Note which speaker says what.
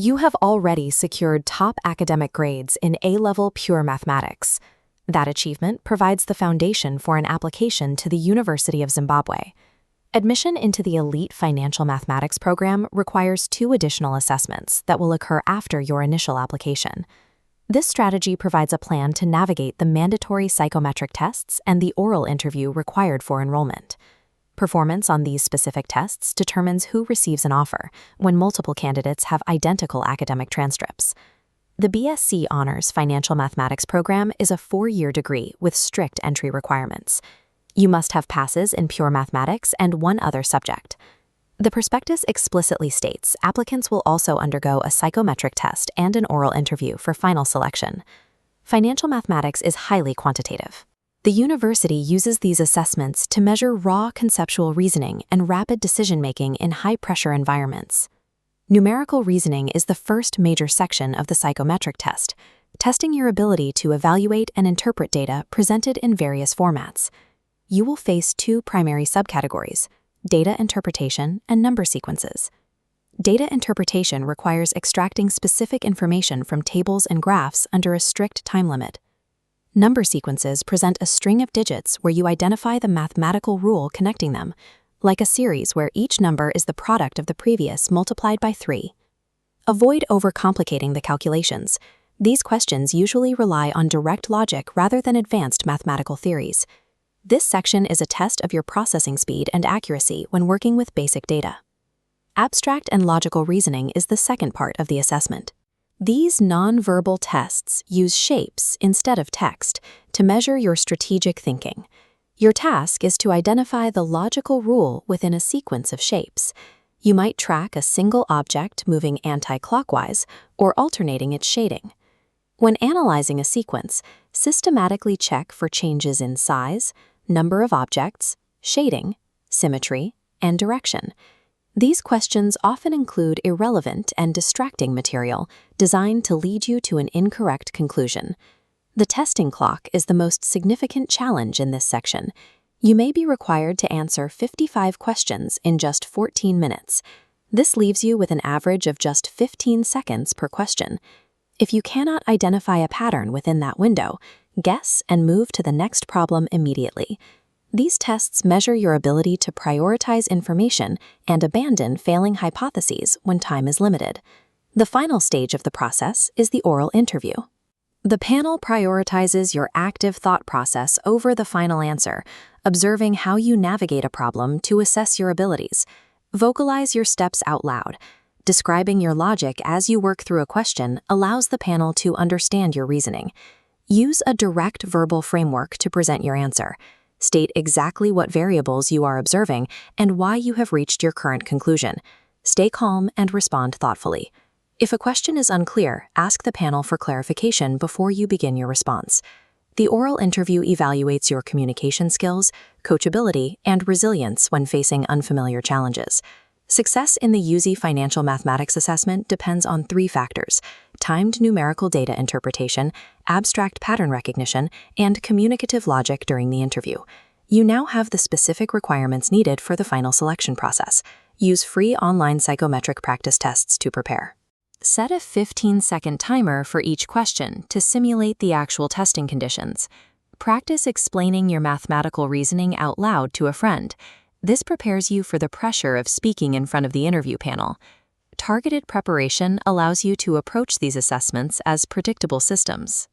Speaker 1: You have already secured top academic grades in A-level pure mathematics. That achievement provides the foundation for an application to the University of Zimbabwe. Admission into the elite financial mathematics program requires 2 additional assessments that will occur after your initial application. This strategy provides a plan to navigate the mandatory psychometric tests and the oral interview required for enrollment. Performance on these specific tests determines who receives an offer when multiple candidates have identical academic transcripts. The BSc Honors Financial Mathematics program is a 4-year degree with strict entry requirements. You must have passes in pure mathematics and 1 other subject. The prospectus explicitly states applicants will also undergo a psychometric test and an oral interview for final selection. Financial mathematics is highly quantitative. The university uses these assessments to measure raw conceptual reasoning and rapid decision-making in high-pressure environments. Numerical reasoning is the first major section of the psychometric test, testing your ability to evaluate and interpret data presented in various formats. You will face 2 primary subcategories: data interpretation and number sequences. Data interpretation requires extracting specific information from tables and graphs under a strict time limit. Number sequences present a string of digits where you identify the mathematical rule connecting them, like a series where each number is the product of the previous multiplied by 3. Avoid overcomplicating the calculations. These questions usually rely on direct logic rather than advanced mathematical theories. This section is a test of your processing speed and accuracy when working with basic data. Abstract and logical reasoning is the second part of the assessment. These non-verbal tests use shapes instead of text to measure your strategic thinking. Your task is to identify the logical rule within a sequence of shapes. You might track a single object moving anti-clockwise or alternating its shading. When analyzing a sequence, systematically check for changes in size, number of objects, shading, symmetry, and direction. These questions often include irrelevant and distracting material designed to lead you to an incorrect conclusion. The testing clock is the most significant challenge in this section. You may be required to answer 55 questions in just 14 minutes. This leaves you with an average of just 15 seconds per question. If you cannot identify a pattern within that window, guess and move to the next problem immediately. These tests measure your ability to prioritize information and abandon failing hypotheses when time is limited. The final stage of the process is the oral interview. The panel prioritizes your active thought process over the final answer, observing how you navigate a problem to assess your abilities. Vocalize your steps out loud. Describing your logic as you work through a question allows the panel to understand your reasoning. Use a direct verbal framework to present your answer. State exactly what variables you are observing and why you have reached your current conclusion. Stay calm and respond thoughtfully. If a question is unclear, ask the panel for clarification before you begin your response. The oral interview evaluates your communication skills, coachability, and resilience when facing unfamiliar challenges. Success in the UZ Financial Mathematics Assessment depends on 3 factors: timed numerical data interpretation, abstract pattern recognition, and communicative logic during the interview. You now have the specific requirements needed for the final selection process. Use free online psychometric practice tests to prepare. Set a 15-second timer for each question to simulate the actual testing conditions. Practice explaining your mathematical reasoning out loud to a friend. This prepares you for the pressure of speaking in front of the interview panel. Targeted preparation allows you to approach these assessments as predictable systems.